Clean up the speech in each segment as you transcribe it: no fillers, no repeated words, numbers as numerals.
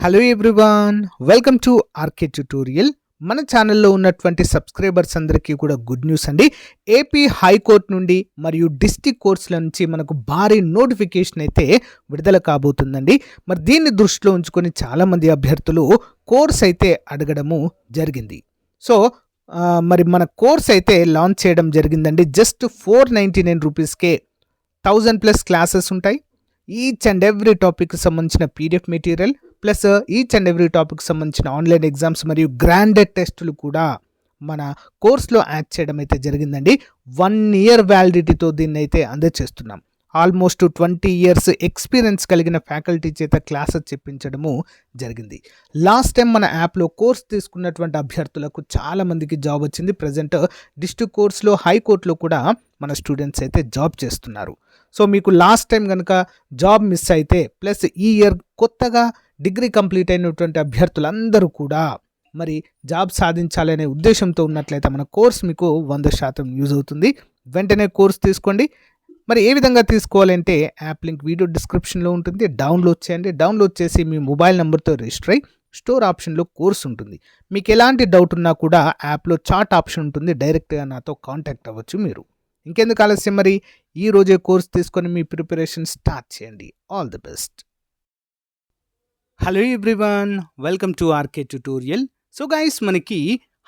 Hello everyone, welcome to RK tutorial. మన ఛానల్లో ఉన్నటువంటి సబ్స్క్రైబర్స్ అందరికీ కూడా గుడ్ న్యూస్ అండి. ఏపీ హైకోర్టు నుండి మరియు డిస్ట్రిక్ట్ కోర్ట్స్ల నుంచి మనకు భారీ నోటిఫికేషన్ అయితే విడుదల కాబోతుందండి. మరి దీన్ని దృష్టిలో ఉంచుకొని చాలామంది అభ్యర్థులు కోర్స్ అయితే అడగడము జరిగింది. సో మరి మన కోర్స్ అయితే లాంచ్ చేయడం జరిగిందండి. జస్ట్ 499 రూపీస్కే 1000+ క్లాసెస్ ఉంటాయి. ఈచ్ అండ్ ఎవ్రీ టాపిక్కి సంబంధించిన PDF material plus each and every topic సంబంధించిన ఆన్లైన్ ఎగ్జామ్స్ మరియు గ్రాండెడ్ టెస్టులు కూడా మన కోర్స్లో యాడ్ చేయడం అయితే జరిగిందండి. 1 year వ్యాలిడిటీతో దీన్ని అయితే అందజేస్తున్నాం. ఆల్మోస్ట్ 20 years ఎక్స్పీరియన్స్ కలిగిన ఫ్యాకల్టీ చేత క్లాసెస్ చెప్పించడము జరిగింది. లాస్ట్ టైం మన యాప్లో కోర్స్ తీసుకున్నటువంటి అభ్యర్థులకు చాలామందికి జాబ్ వచ్చింది. ప్రజెంట్ డిస్ట్రిక్ట్ కోర్స్లో హైకోర్టులో కూడా మన స్టూడెంట్స్ అయితే జాబ్ చేస్తున్నారు. సో మీకు లాస్ట్ టైం కనుక జాబ్ మిస్ అయితే ప్లస్ ఈ ఇయర్ కొత్తగా డిగ్రీ కంప్లీట్ అయినటువంటి అభ్యర్థులందరూ కూడా మరి జాబ్ సాధించాలనే ఉద్దేశంతో ఉన్నట్లయితే మన కోర్స్ మీకు 100% యూజ్ అవుతుంది. వెంటనే కోర్స్ తీసుకోండి. మరి ఏ విధంగా తీసుకోవాలంటే యాప్ లింక్ వీడియో డిస్క్రిప్షన్లో ఉంటుంది. డౌన్లోడ్ చేయండి. డౌన్లోడ్ చేసి మీ మొబైల్ నెంబర్తో రిజిస్టర్ అయ్యి స్టోర్ ఆప్షన్లో కోర్స్ ఉంటుంది. మీకు ఎలాంటి డౌట్ ఉన్నా కూడా యాప్లో చాట్ ఆప్షన్ ఉంటుంది. డైరెక్ట్గా నాతో కాంటాక్ట్ అవ్వచ్చు మీరు. ఇంకెందుకు ఆలస్యం, మరి ఈ రోజే కోర్స్ తీసుకొని మీ ప్రిపరేషన్ స్టార్ట్ చేయండి. All the best. Hello everyone, welcome to RK tutorial. So guys, మనకి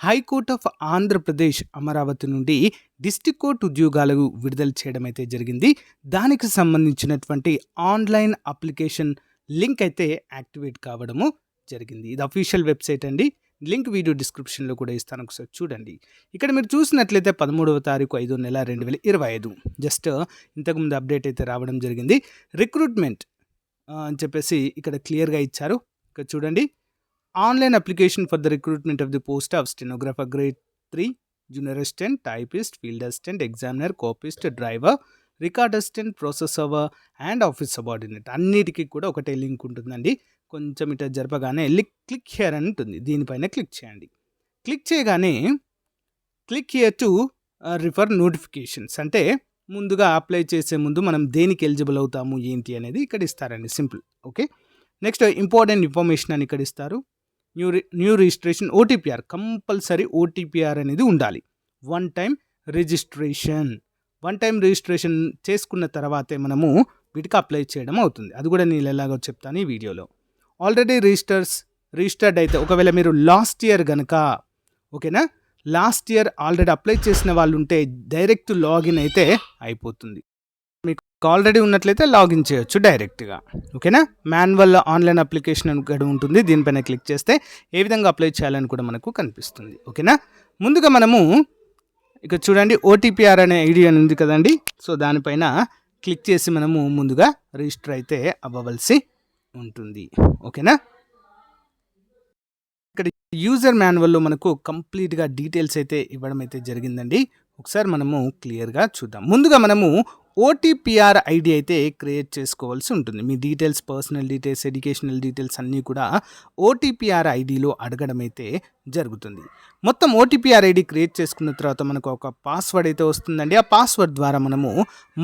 హైకోర్ట్ ఆఫ్ ఆంధ్రప్రదేశ్ అమరావతి నుండి డిస్ట్రిక్ట్ కోర్ట్ ఉద్యోగాలు విడుదల చేయడం అయితే జరిగింది. దానికి సంబంధించినటువంటి ఆన్లైన్ అప్లికేషన్ లింక్ అయితే యాక్టివేట్ కావడము జరిగింది. ఇది అఫీషియల్ వెబ్సైట్ అండి. లింక్ వీడియో డిస్క్రిప్షన్లో కూడా ఇస్తాను, ఒకసారి చూడండి. ఇక్కడ మీరు చూసినట్లయితే 13వ తారీఖు 5వ నెల 2025 జస్ట్ ఇంతకుముందు అప్డేట్ అయితే రావడం జరిగింది. రిక్రూట్మెంట్ అని చెప్పేసి ఇక్కడ క్లియర్గా ఇచ్చారు. ఇక్కడ చూడండి, online application for the recruitment of the post of stenographer grade 3, junior assistant, typist, field assistant, examiner, copyist, driver, record assistant, process server and office subordinate అన్నిటికీ కూడా ఒకటే లింక్ ఉంటుందండి. కొంచెం ఇట్లా జరపగానే క్లిక్ హియర్ అని ఉంటుంది. దీనిపైన క్లిక్ చేయండి. క్లిక్ చేయగానే click here to refer notifications, అంటే ముందుగా అప్లై చేసే ముందు మనం దేనికి ఎలిజిబుల్ అవుతాము ఏంటి అనేది ఇక్కడ ఇస్తారండి. Simple. Okay, next important information అని ఇక్కడ ఇస్తారు. New registration OTPR, compulsory OTPR అనేది ఉండాలి. వన్ టైం రిజిస్ట్రేషన్ చేసుకున్న తర్వాతే మనము వీటికి అప్లై చేయడం అవుతుంది. అది కూడా నేను ఎలాగో చెప్తాను ఈ వీడియోలో. ఆల్రెడీ రిజిస్టర్డ్ అయితే, ఒకవేళ మీరు లాస్ట్ ఇయర్ కనుక, ఓకేనా, లాస్ట్ ఇయర్ ఆల్రెడీ అప్లై చేసిన వాళ్ళు ఉంటే డైరెక్ట్ లాగిన్ అయితే అయిపోతుంది. మీకు ఆల్రెడీ ఉన్నట్లయితే లాగిన్ చేయొచ్చు డైరెక్ట్గా. ఓకేనా, మాన్యువల్ ఆన్లైన్ అప్లికేషన్ అని కూడా ఉంటుంది. దీనిపైన క్లిక్ చేస్తే ఏ విధంగా అప్లై చేయాలని కూడా మనకు కనిపిస్తుంది. ఓకేనా, ముందుగా మనము ఇక్కడ చూడండి, ఓటీపీఆర్ అనే ఐడి అని ఉంది కదండి. సో దానిపైన క్లిక్ చేసి మనము ముందుగా రిజిస్టర్ అయితే అవ్వవలసి ఉంటుంది. ఓకేనా, ఇక్కడ యూజర్ మాన్యువల్లో మనకు కంప్లీట్గా డీటెయిల్స్ అయితే ఇవ్వడం అయితే జరిగిందండి. ఒకసారి మనము క్లియర్గా చూద్దాం. ముందుగా మనము ఓటీపీఆర్ ఐడి అయితే క్రియేట్ చేసుకోవాల్సి ఉంటుంది. మీ details, personal details, educational details అన్నీ కూడా ఓటీపీఆర్ ఐడిలో అడగడం అయితే జరుగుతుంది. మొత్తం ఓటీపీఆర్ ఐడి క్రియేట్ చేసుకున్న తర్వాత మనకు ఒక పాస్వర్డ్ అయితే వస్తుందండి. ఆ పాస్వర్డ్ ద్వారా మనము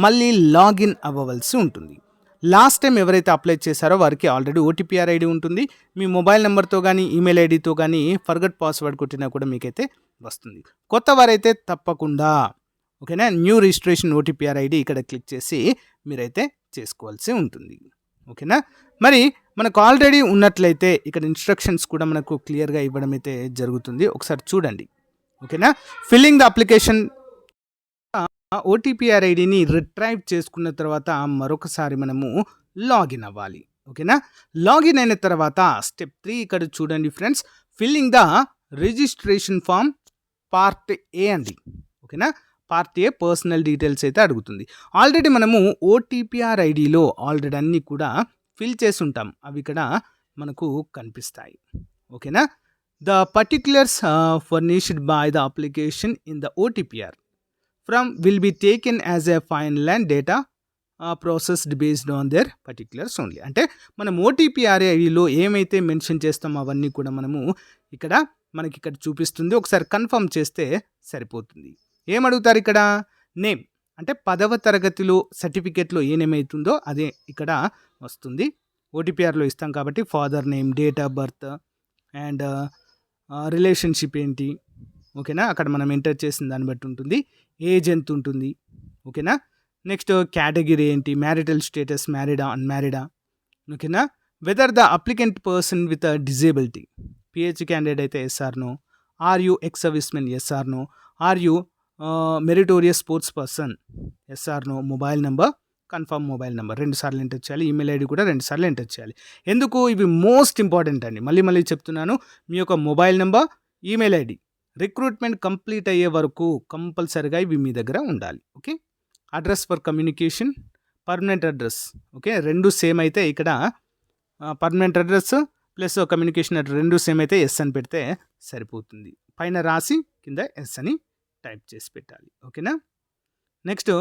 మళ్ళీ లాగిన్ అవ్వవలసి ఉంటుంది. లాస్ట్ టైం ఎవరైతే అప్లై చేశారో వారికి ఆల్రెడీ ఓటీపీఆర్ ఐడి ఉంటుంది. మీ మొబైల్ నెంబర్తో కానీ ఈమెయిల్ ఐడితో కానీ ఫర్గట్ పాస్వర్డ్ కొట్టినా కూడా మీకైతే వస్తుంది. కొత్త వారైతే తప్పకుండా, ఓకేనా, న్యూ రిజిస్ట్రేషన్ ఓటీపీఆర్ ఐడి ఇక్కడ క్లిక్ చేసి మీరైతే చేసుకోవాల్సి ఉంటుంది. ఓకేనా, మరి మనకు ఆల్రెడీ ఉన్నట్లయితే ఇక్కడ ఇన్స్ట్రక్షన్స్ కూడా మనకు క్లియర్గా ఇవ్వడం అయితే జరుగుతుంది. ఒకసారి చూడండి. ఓకేనా, ఫిల్లింగ్ ద అప్లికేషన్, ఓటీపీఆర్ ఐడిని రిట్రైవ్ చేసుకున్న తర్వాత మరొకసారి మనము లాగిన్ అవ్వాలి. ఓకేనా, లాగిన్ అయిన తర్వాత స్టెప్ 3 ఇక్కడ చూడండి friends, filling the registration form part A అండి. ఓకేనా, పార్ట్ ఏ పర్సనల్ డీటెయిల్స్ అయితే అడుగుతుంది. ఆల్రెడీ మనము ఓటీపీఆర్ ఐడిలో ఆల్రెడీ అన్నీ కూడా ఫిల్ చేసి ఉంటాం. అవి ఇక్కడ మనకు కనిపిస్తాయి. ఓకేనా, the particulars furnished by the application in the OTPR from will be taken as a final and data processed based on their particulars only. అంటే మనం ఓటీపీఆర్ ఐడిలో ఏమైతే మెన్షన్ చేస్తామో అవన్నీ కూడా మనము మనకి ఇక్కడ చూపిస్తుంది. ఒకసారి కన్ఫర్మ్ చేస్తే సరిపోతుంది. ఏమడుగుతారు ఇక్కడ? నేమ్, అంటే 10వ తరగతిలో సర్టిఫికేట్లో ఏ నేమ్ అవుతుందో అదే ఇక్కడ వస్తుంది. ఓటీపీఆర్లో ఇస్తాం కాబట్టి father name, date of birth and relationship ఏంటి, ఓకేనా, అక్కడ మనం ఎంటర్ చేసిన దాన్ని బట్టి ఉంటుంది. ఏజ్ ఎంత ఉంటుంది, ఓకేనా. నెక్స్ట్ కేటగిరీ ఏంటి, మ్యారిటల్ స్టేటస్, మ్యారీడా అన్మ్యారీడా, ఓకేనా. Whether the applicant person with disability, PH candidate అయితే yes or no, are you ex servicemen, yes or no, are you meritorious sports person, yes or no, mobile number, confirm mobile number 2 సార్లు enter చేయాలి, email ID కూడా 2 సార్లు enter చేయాలి. ఎందుకు ఇవి most important అండి, మళ్ళీ చెప్తున్నాను. మీ యొక్క mobile number, email ID recruitment complete అయ్యే వరకు కంపల్సరిగా ఇవి మీ దగ్గర ఉండాలి. Okay. Address for communication, permanent address, okay, 2 same అయితే ఇక్కడ permanent address plus communication address 2 same అయితే ఎస్ అని పెడితే సరిపోతుంది. పైన రాసి కింద ఎస్ అని టైప్ చేసి పెట్టాలి. ఓకేనా. Next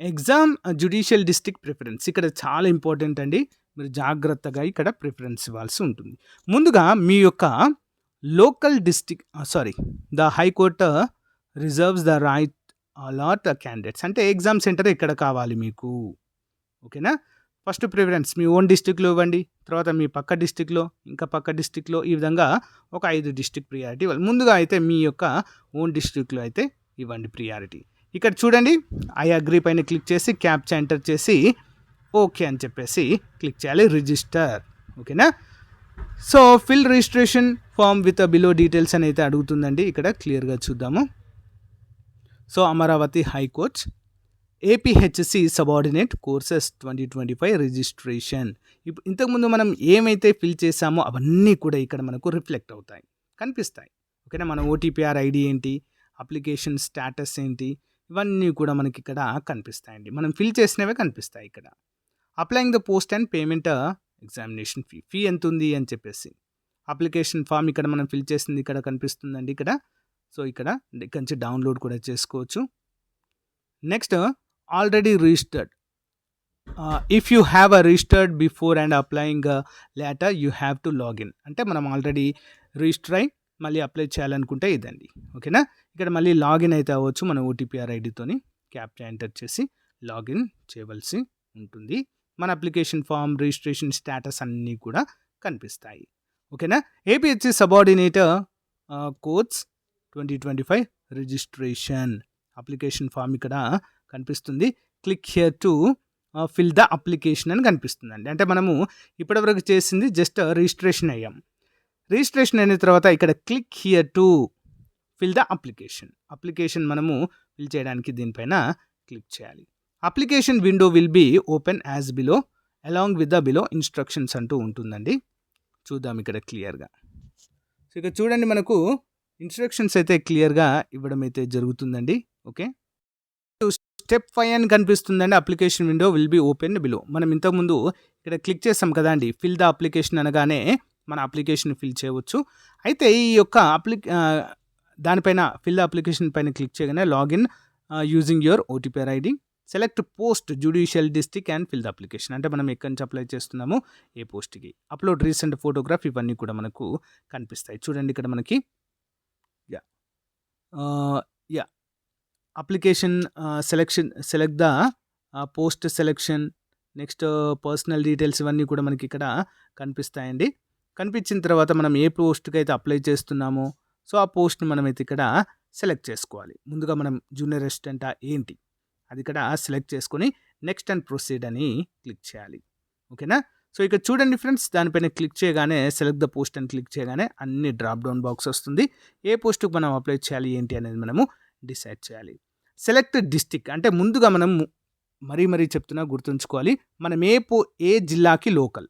exam judicial district preference, ఇక్కడ చాలా ఇంపార్టెంట్ అండి, మీరు జాగ్రత్తగా ఇక్కడ ప్రిఫరెన్స్ ఇవ్వాల్సి ఉంటుంది. ముందుగా మీ యొక్క local the high court reserves the right allot candidates, అంటే ఎగ్జామ్ సెంటర్ ఎక్కడ కావాలి మీకు, ఓకేనా. ఫస్ట్ ప్రిఫరెన్స్ మీ ఓన్ డిస్ట్రిక్ట్లో ఇవ్వండి, తర్వాత మీ పక్క డిస్ట్రిక్ట్లో, ఇంకా పక్క డిస్ట్రిక్ట్లో, ఈ విధంగా ఒక 5 డిస్ట్రిక్ట్ ప్రియారిటీ ఇవ్వాలి. ముందుగా అయితే మీ యొక్క ఓన్ డిస్ట్రిక్ట్లో అయితే ఇవ్వండి ప్రియారిటీ. ఇక్కడ చూడండి, ఐ అగ్రీ పైన క్లిక్ చేసి క్యాప్చా ఎంటర్ చేసి ఓకే అని చెప్పేసి క్లిక్ చేయాలి, రిజిస్టర్, ఓకేనా. So fill registration form with below details అని అయితే అడుగుతుందండి, ఇక్కడ క్లియర్గా చూద్దాము. So Amaravati high court APHC subordinate courses 2025 registration. ఇంతకుముందు మనం ఏమైతే ఫిల్ చేసామో అవన్నీ కూడా ఇక్కడ మనకు రిఫ్లెక్ట్ అవుతాయి, కనిపిస్తాయి, ఓకేనా. మన ఓటీపీఆర్ ఐడి ఏంటి, అప్లికేషన్ స్టేటస్ ఏంటి, ఇవన్నీ కూడా మనకి ఇక్కడ కనిపిస్తాయండి. మనం ఫిల్ చేసినవే కనిపిస్తాయి ఇక్కడ. Applying the post and payment examination fee ఎంత ఉంది అని చెప్పేసి, అప్లికేషన్ ఫామ్ ఇక్కడ మనం ఫిల్ చేసింది ఇక్కడ కనిపిస్తుందండి ఇక్కడ. సో ఇక్కడ నుంచి డౌన్లోడ్ కూడా చేసుకోవచ్చు. Next already registered, if you have registered before and applying later you have to login, అంటే మనం ఆల్రెడీ రిజిస్టర్ అయ్యి మళ్ళీ అప్లై చేయాలనుకుంటే ఇదండి, ఓకేనా. ఇక్కడ మళ్ళీ లాగిన్ అయితే అవ్వచ్చు మన ఓటీపీఆర్ ఐడితోని, క్యాప్చా ఎంటర్ చేసి లాగిన్ చేయవలసి ఉంటుంది. మన అప్లికేషన్ ఫామ్, రిజిస్ట్రేషన్ స్టేటస్ అన్నీ కూడా కనిపిస్తాయి, ఓకేనా. APHC subordinator course 2025 registration application form ఇక్కడ కనిపిస్తుంది. Click here to fill the application అని కనిపిస్తుందండి. అంటే మనము ఇప్పటివరకు చేసింది జస్ట్ రిజిస్ట్రేషన్ అయ్యాం. రిజిస్ట్రేషన్ అయిన తర్వాత ఇక్కడ click here to fill the application మనము ఫిల్ చేయడానికి దీనిపైన క్లిక్ చేయాలి. Application window will be open as below along with the below instructions అంటూ ఉంటుందండి. చూద్దాం ఇక్కడ క్లియర్గా. సో ఇక్కడ చూడండి, మనకు ఇన్స్ట్రక్షన్స్ అయితే క్లియర్గా ఇవ్వడం అయితే జరుగుతుందండి. ఓకే. స్టెప్ 5 అని కనిపిస్తుందండి, application window will be open below. మనం ఇంతకుముందు ఇక్కడ క్లిక్ చేస్తాం కదా అండి, ఫిల్ ద అప్లికేషన్ అనగానే మన అప్లికేషన్ ఫిల్ చేయవచ్చు. అయితే ఈ యొక్క దానిపైన ఫిల్ ద అప్లికేషన్ పైన క్లిక్ చేయగానే login using your OTPR ID, select post judicial district and fill the application, అంటే మనం ఎక్కడి నుంచి అప్లై చేస్తున్నామో ఏ పోస్ట్కి, అప్లోడ్ రీసెంట్ ఫోటోగ్రాఫ్, ఇవన్నీ కూడా మనకు కనిపిస్తాయి. చూడండి ఇక్కడ మనకి application select the post selection, next personal details, ఇవన్నీ కూడా మనకి ఇక్కడ కనిపిస్తాయండి. కనిపించిన తర్వాత మనం ఏ పోస్ట్కి అయితే అప్లై చేస్తున్నామో సో ఆ పోస్ట్ని మనమైతే ఇక్కడ సెలెక్ట్ చేసుకోవాలి. ముందుగా మనం జూనియర్ అసిస్టెంటా ఏంటి అది ఇక్కడ సెలెక్ట్ చేసుకొని నెక్స్ట్ అండ్ ప్రొసీడ్ అని క్లిక్ చేయాలి, ఓకేనా. సో ఇక్కడ చూడండి ఫ్రెండ్స్, దానిపైన క్లిక్ చేయగానే సెలెక్ట్ ద పోస్ట్ అని క్లిక్ చేయగానే అన్ని డ్రాప్ డౌన్ బాక్స్ వస్తుంది. ఏ పోస్ట్కి మనం అప్లై చేయాలి ఏంటి అనేది మనము డిసైడ్ చేయాలి. సెలెక్ట్ డిస్ట్రిక్ట్ అంటే ముందుగా మనం మరీ చెప్తున్నా, గుర్తుంచుకోవాలి, మనం ఏ జిల్లాకి లోకల్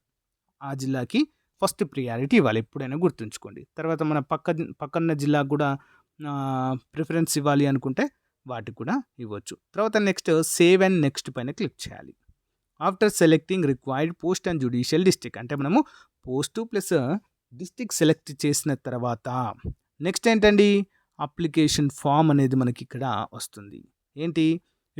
ఆ జిల్లాకి ఫస్ట్ ప్రియారిటీ ఇవ్వాలి, ఎప్పుడైనా గుర్తుంచుకోండి. తర్వాత మన పక్కన్న జిల్లాకు కూడా ప్రిఫరెన్స్ ఇవ్వాలి అనుకుంటే వాటికి కూడా ఇవ్వచ్చు. తర్వాత నెక్స్ట్ సేవ్ అండ్ నెక్స్ట్ పైన క్లిక్ చేయాలి. After selecting required post and judicial district, అంటే మనము పోస్టు ప్లస్ డిస్ట్రిక్ట్ సెలెక్ట్ చేసిన తర్వాత నెక్స్ట్ ఏంటండి, అప్లికేషన్ ఫామ్ అనేది మనకి ఇక్కడ వస్తుంది. ఏంటి,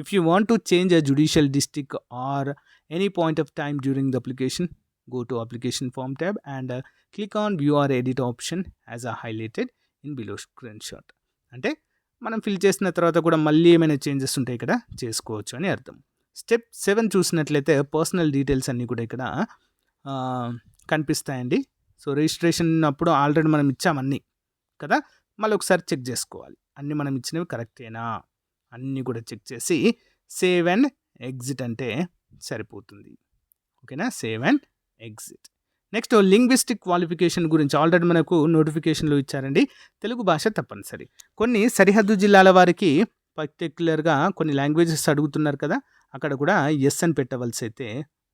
if you want to change a judicial district or any point of time during the application, go to application form tab and click on view or edit option as a highlighted in below screenshot. అంటే మనం fill చేసిన తర్వాత కూడా మళ్ళీ ఏమైనా changes ఉంటాయి ఇక్కడ చేసుకోవచ్చు అని అర్థం. స్టెప్ 7 చూసినట్లయితే పర్సనల్ డీటెయిల్స్ అన్నీ కూడా ఇక్కడ కనిపిస్తాయండి. సో రిజిస్ట్రేషన్ అప్పుడు ఆల్రెడీ మనం ఇచ్చాం అన్నీ కదా, మళ్ళీ ఒకసారి చెక్ చేసుకోవాలి అన్నీ మనం ఇచ్చినవి కరెక్టేనా, అన్నీ కూడా చెక్ చేసి సేవ్ అండ్ ఎగ్జిట్ అంటే సరిపోతుంది. ఓకేనా, save and exit. Next linguistic qualification గురించి ఆల్రెడీ మనకు నోటిఫికేషన్లో ఇచ్చారండి. తెలుగు భాష తప్పనిసరి. కొన్ని సరిహద్దు జిల్లాల వారికి పర్టిక్యులర్గా కొన్ని లాంగ్వేజెస్ అడుగుతున్నారు కదా, అక్కడ కూడా ఎస్ అని పెట్టవలసి అయితే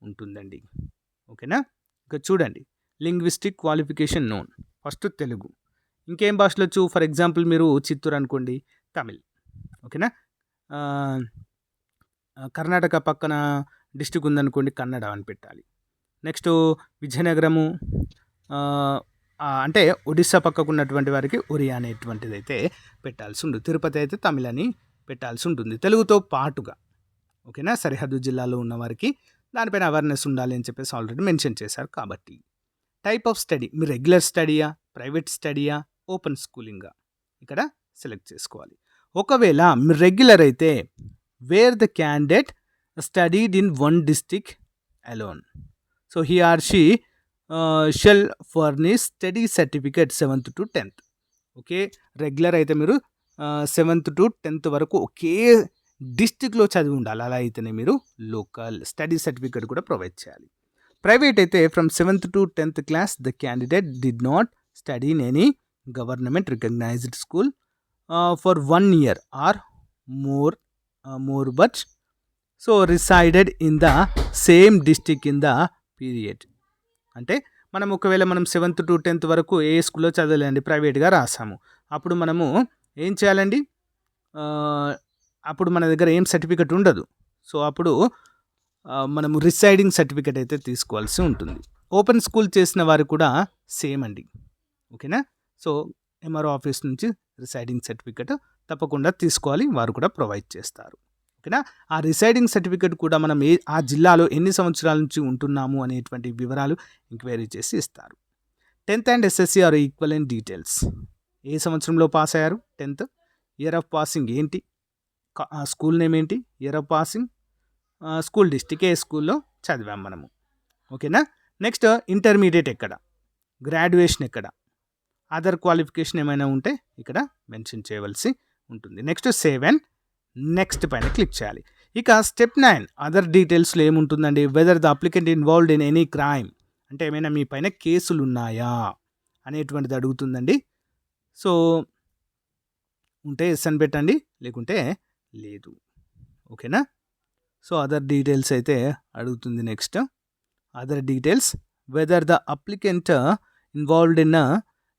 ఉంటుందండి. ఓకేనా, ఇక చూడండి linguistic qualification known. First Telugu, ఇంకేం భాషలు వచ్చు, ఫర్ ఎగ్జాంపుల్ మీరు చిత్తూరు అనుకోండి, తమిళ్. ఓకేనా, కర్ణాటక పక్కన డిస్టిక్ ఉందనుకోండి, కన్నడ అని పెట్టాలి. నెక్స్ట్ విజయనగరము, అంటే ఒడిస్సా పక్కకు ఉన్నటువంటి వారికి ఒరియా అనేటువంటిది అయితే పెట్టాల్సి ఉంటుంది. తిరుపతి అయితే తమిళ్ అని పెట్టాల్సి ఉంటుంది తెలుగుతో పాటుగా. ఓకేనా, సరిహద్దు జిల్లాలో ఉన్న వారికి దానిపైన అవేర్నెస్ ఉండాలి అని చెప్పేసి ఆల్రెడీ మెన్షన్ చేశారు. కాబట్టి టైప్ ఆఫ్ స్టడీ, మీరు రెగ్యులర్ స్టడీయా, ప్రైవేట్ స్టడీయా, ఓపెన్ స్కూలింగా ఇక్కడ సెలెక్ట్ చేసుకోవాలి. ఒకవేళ మీరు రెగ్యులర్ అయితే where the candidate studied in one district alone, so he or she shall furnish study certificate 7th to 10th. Okay, regular అయితే మీరు 7th to 10th వరకు ఒకే డిస్ట్రిక్ట్లో చదివి ఉండాలి. అలా అయితేనే మీరు లోకల్ స్టడీ సర్టిఫికేట్ కూడా ప్రొవైడ్ చేయాలి. ప్రైవేట్ అయితే from 7th to 10th class the candidate did not study in any government recognised school for 1 year or more but so resided in the same district in the period. అంటే మనం ఒకవేళ మనం 7th to 10th వరకు ఏ స్కూల్లో చదవలేండి, ప్రైవేట్గా రాసాము, అప్పుడు మనము ఏం చేయాలండి, అప్పుడు మన దగ్గర ఏం సర్టిఫికెట్ ఉండదు. సో అప్పుడు మనము రిసైడింగ్ సర్టిఫికెట్ అయితే తీసుకోవాల్సి ఉంటుంది. ఓపెన్ స్కూల్ చేసిన వారు కూడా సేమ్ అండి. ఓకేనా, సో ఎంఆర్ఓ ఆఫీస్ నుంచి రిసైడింగ్ సర్టిఫికెట్ తప్పకుండా తీసుకోవాలి, వారు కూడా ప్రొవైడ్ చేస్తారు. ఓకేనా, ఆ రిసైడింగ్ సర్టిఫికెట్ కూడా మనం ఆ జిల్లాలో ఎన్ని సంవత్సరాల నుంచి ఉంటున్నాము అనేటువంటి వివరాలు ఎంక్వైరీ చేసి ఇస్తారు. 10th and SSC or equivalent details. ఏ సంవత్సరంలో పాస్ అయ్యారు, 10th, ఇయర్ ఆఫ్ పాసింగ్ ఏంటి, స్కూల్ నేమ్ ఏంటి, year of passing, school district, ఏ స్కూల్లో చదివాం మనము. ఓకేనా, నెక్స్ట్ ఇంటర్మీడియట్ ఎక్కడ, గ్రాడ్యుయేషన్ ఎక్కడ, అదర్ క్వాలిఫికేషన్ ఏమైనా ఉంటే ఇక్కడ మెన్షన్ చేయవలసి ఉంటుంది. నెక్స్ట్ సేవ్ అండ్ నెక్స్ట్ పైన క్లిక్ చేయాలి. ఇక స్టెప్ 9 అదర్ డీటెయిల్స్లో ఏముంటుందండి, whether the applicant involved in any crime, అంటే ఏమైనా మీ పైన కేసులు ఉన్నాయా అనేటువంటిది అడుగుతుందండి. సో ఉంటే ఎస్ అని పెట్టండి, లేకుంటే లేదు. ఓకేనా, సో అదర్ డీటెయిల్స్ అయితే అడుగుతుంది. Next other details, weather the applicant involved in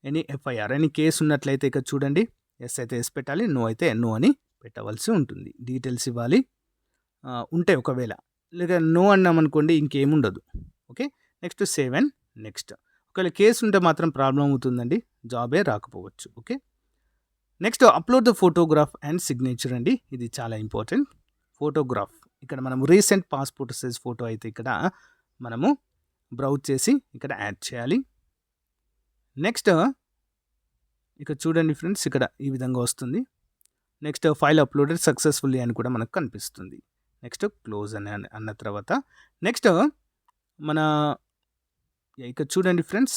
any FIR, any case ఉన్నట్లయితే ఇక్కడ చూడండి, ఎస్ అయితే ఎస్ పెట్టాలి, నో అయితే నో అని పెట్టవలసి ఉంటుంది. డీటెయిల్స్ ఇవ్వాలి ఉంటే, ఒకవేళ లేక నో అన్నామనుకోండి ఇంకేముండదు. Okay, next save and next. ఒకవేళ కేసు ఉంటే మాత్రం ప్రాబ్లం అవుతుందండి, జాబే రాకపోవచ్చు. Okay, next upload the photograph and signature అండి, ఇది చాలా ఇంపార్టెంట్. ఫోటోగ్రాఫ్ ఇక్కడ మనము రీసెంట్ పాస్పోర్ట్ సైజ్ ఫోటో అయితే ఇక్కడ మనము బ్రౌజ్ చేసి ఇక్కడ యాడ్ చేయాలి. నెక్స్ట్ ఇక చూడండి ఫ్రెండ్స్, ఇక్కడ ఈ విధంగా వస్తుంది. నెక్స్ట్ ఫైల్ అప్లోడెడ్ సక్సెస్ఫుల్లీ అని కూడా మనకు కనిపిస్తుంది. నెక్స్ట్ క్లోజ్ అని అన్న తర్వాత నెక్స్ట్ మన ఇక చూడండి friends,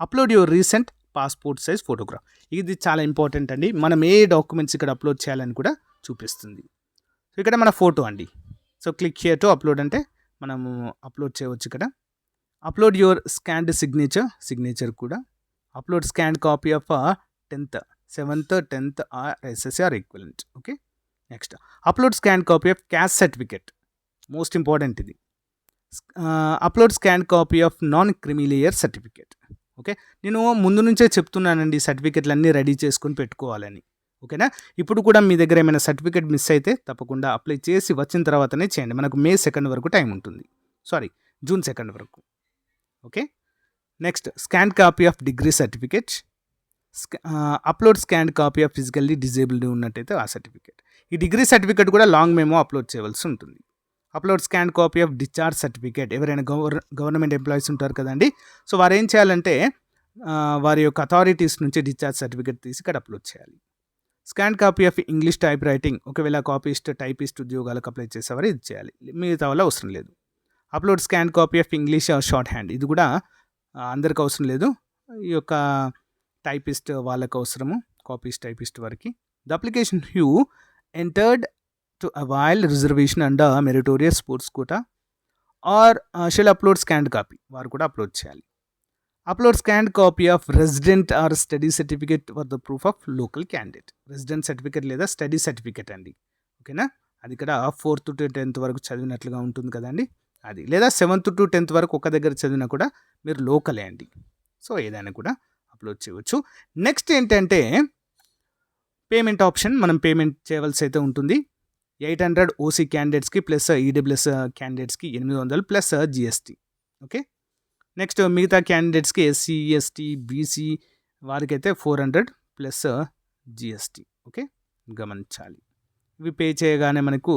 upload your recent passport size photograph. ఇది చాలా ఇంపార్టెంట్ అండి, మనం ఏ డాక్యుమెంట్స్ ఇక్కడ అప్లోడ్ చేయాలని కూడా చూపిస్తుంది. సో ఇక్కడ మన ఫోటో అండి, so click here to upload అంటే మనము అప్లోడ్ చేయవచ్చు. ఇక్కడ అప్లోడ్ యువర్ స్కాన్డ్ సిగ్నేచర్ కూడా, upload scanned copy of 10th, 7th, 10th or SSC or equivalent. Okay, next upload scan copy of caste certificate, most important ఇది. Upload scan copy of non creamy layer certificate. Okay, నేను ముందు నుంచే చెప్తున్నానండి సర్టిఫికేట్లు అన్నీ ready చేసుకొని పెట్టుకోవాలని. ఓకేనా, ఇప్పుడు కూడా మీ దగ్గర ఏమైనా సర్టిఫికేట్ మిస్ అయితే తప్పకుండా అప్లై చేసి వచ్చిన తర్వాతనే చేయండి. మనకు May 2 వరకు టైం ఉంటుంది, June 2 వరకు. Okay, next scan copy of degree certificate, upload scanned copy of physically disabled ఉన్నట్టయితే ఆ సర్టిఫికేట్. ఈ డిగ్రీ సర్టిఫికేట్ కూడా లాంగ్ మెమో అప్లోడ్ చేయవలసి ఉంటుంది. Upload scanned copy of discharge certificate, ఎవరైనా గవర్నమెంట్ ఎంప్లాయీస్ ఉంటారు కదండి, సో వారు ఏం చేయాలంటే వారి యొక్క అథారిటీస్ నుంచి డిశ్చార్జ్ సర్టిఫికేట్ తీసి ఇక్కడ అప్లోడ్ చేయాలి. Scan copy of English type writing, ఒకవేళ కాపీస్ట్ టైపిస్ట్ ఉద్యోగాలకు అప్లై చేసేవారు ఇది చేయాలి, మిగతా వల్ల అవసరం లేదు. Upload scan copy of English short hand, ఇది కూడా అందరికి అవసరం లేదు, ఈ యొక్క టైపిస్ట్ వాళ్ళకు అవసరము, కాపీస్ట్ టైపిస్ట్ వరకు. The application who entered to avail reservation and meritorious sports quota or shall upload scanned copy, వారు కూడా అప్లోడ్ చేయాలి. Upload scanned copy of resident or study certificate for the proof of local candidate, resident certificate లేదా study certificate అండి, ఓకేనా. అది ఇక్కడ 4th to 10th వరకు చదివినట్లుగా ఉంటుంది కదండి, అది, లేదా 7th to 10th వరకు ఒక దగ్గర చదివినా కూడా మీరు లోకలే అండి. సో ఏదైనా కూడా అప్లోడ్ చేయవచ్చు. నెక్స్ట్ ఏంటంటే పేమెంట్ ఆప్షన్, మనం పేమెంట్ చేయవలసి అయితే ఉంటుంది. 800 ఓసీ క్యాండిడేట్స్కి ప్లస్ ఈడబ్ల్యూఎస్ క్యాండిడేట్స్కి 800 ప్లస్ జిఎస్టీ, ఓకే. నెక్స్ట్ మిగతా క్యాండిడేట్స్కి ఎస్సీ ఎస్టీ బీసీ వారికైతే 400 ప్లస్ జిఎస్టీ, ఓకే, గమనించాలి. ఇవి పే చేయగానే మనకు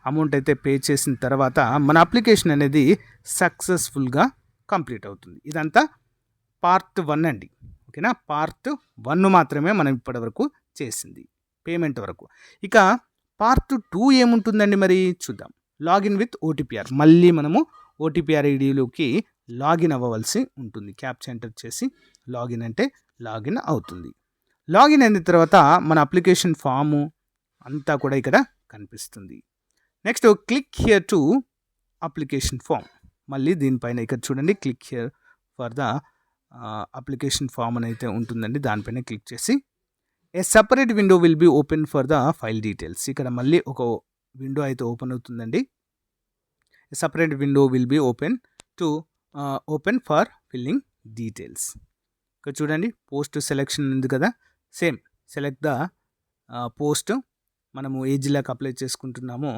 అమౌంట్ అయితే పే చేసిన తర్వాత మన అప్లికేషన్ అనేది సక్సెస్ఫుల్గా కంప్లీట్ అవుతుంది. ఇదంతా పార్ట్ 1 అండి, ఓకేనా. పార్ట్ 1 మాత్రమే మనం ఇప్పటివరకు చేసింది పేమెంట్ వరకు. ఇక పార్ట్ 2 ఏముంటుందండి మరి చూద్దాం. లాగిన్ విత్ ఓటీపీఆర్, మళ్ళీ మనము ఓటీపీఆర్ ఐడిలోకి లాగిన్ అవ్వవలసి ఉంటుంది. క్యాప్చా ఎంటర్ చేసి లాగిన్ అంటే లాగిన్ అవుతుంది. లాగిన్ అయిన తర్వాత మన అప్లికేషన్ ఫాము అంతా కూడా ఇక్కడ కనిపిస్తుంది. Next click here to application form, మళ్ళీ దీనిపైన ఇక్కడ చూడండి click here for the application form అని అయితే ఉంటుందండి, దానిపైన క్లిక్ చేసి a separate window will be open for the file details, ఇక్కడ మళ్ళీ ఒక విండో అయితే ఓపెన్ అవుతుందండి. Separate window will be open for filling details. ఇక్కడ చూడండి పోస్ట్ సెలెక్షన్ ఉంది కదా, సేమ్ సెలెక్ట్ ద పోస్ట్, మనము ఏ జిల్లాకి అప్లై చేసుకుంటున్నామో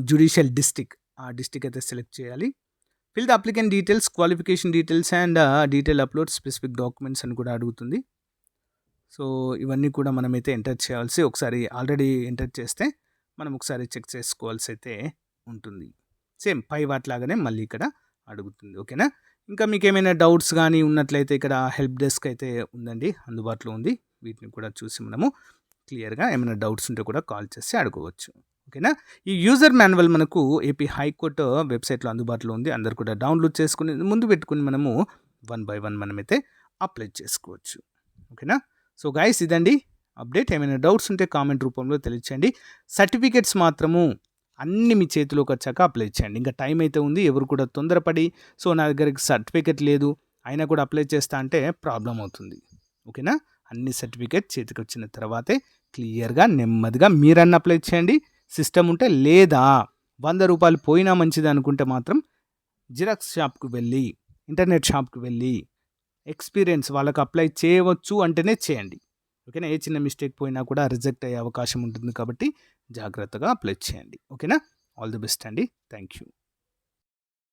జ్యుడిషియల్ డిస్ట్రిక్ట్, ఆ డిస్ట్రిక్ట్ అయితే సెలెక్ట్ చేయాలి. Fill the applicant details, qualification details and detail upload specific documents అని కూడా అడుగుతుంది. సో ఇవన్నీ కూడా మనమైతే ఎంటర్ చేయాల్సి, ఒకసారి ఆల్రెడీ ఎంటర్ చేస్తే మనం ఒకసారి చెక్ చేసుకోవాల్సి అయితే ఉంటుంది. సేమ్ పై వాటిలాగానే మళ్ళీ ఇక్కడ అడుగుతుంది, ఓకేనా. ఇంకా మీకు ఏమైనా డౌట్స్ కానీ ఉన్నట్లయితే ఇక్కడ హెల్ప్ డెస్క్ అయితే ఉందండి, అందుబాటులో ఉంది. వీటిని కూడా చూసి మనము క్లియర్గా ఏమైనా డౌట్స్ ఉంటే కూడా కాల్ చేసి అడగవచ్చు, ఓకేనా. ఈ యూజర్ మాన్యువల్ మనకు ఏపీ హైకోర్టు వెబ్సైట్లో అందుబాటులో ఉంది. అందరు కూడా డౌన్లోడ్ చేసుకుని ముందు పెట్టుకుని మనము 1 by 1 మనమైతే అప్లై చేసుకోవచ్చు, ఓకేనా. సో గైస్ ఇదండి అప్డేట్. ఏమైనా డౌట్స్ ఉంటే కామెంట్ రూపంలో తెలియచేయండి. సర్టిఫికేట్స్ మాత్రము అన్నీ మీ చేతిలోకి వచ్చాక అప్లై చేయండి. ఇంకా టైం అయితే ఉంది, ఎవరు కూడా తొందరపడి సో నా దగ్గరికి సర్టిఫికేట్ లేదు అయినా కూడా అప్లై చేస్తా అంటే ప్రాబ్లం అవుతుంది, ఓకేనా. అన్ని సర్టిఫికేట్ చేతికి వచ్చిన తర్వాతే క్లియర్గా నెమ్మదిగా మీరన్న అప్లై చేయండి. సిస్టమ్ ఉంటే, లేదా 100 రూపాయలు పోయినా మంచిది అనుకుంటే మాత్రం జిరాక్స్ షాప్కి వెళ్ళి, ఇంటర్నెట్ షాప్కి వెళ్ళి ఎక్స్పీరియన్స్ వాళ్ళకి అప్లై చేయవచ్చు అంటేనే చేయండి, ఓకేనా. ఏ చిన్న మిస్టేక్ పోయినా కూడా రిజెక్ట్ అయ్యే అవకాశం ఉంటుంది కాబట్టి జాగ్రత్తగా అప్లై చేయండి, ఓకేనా. ఆల్ ది బెస్ట్ అండి, థ్యాంక్ యూ.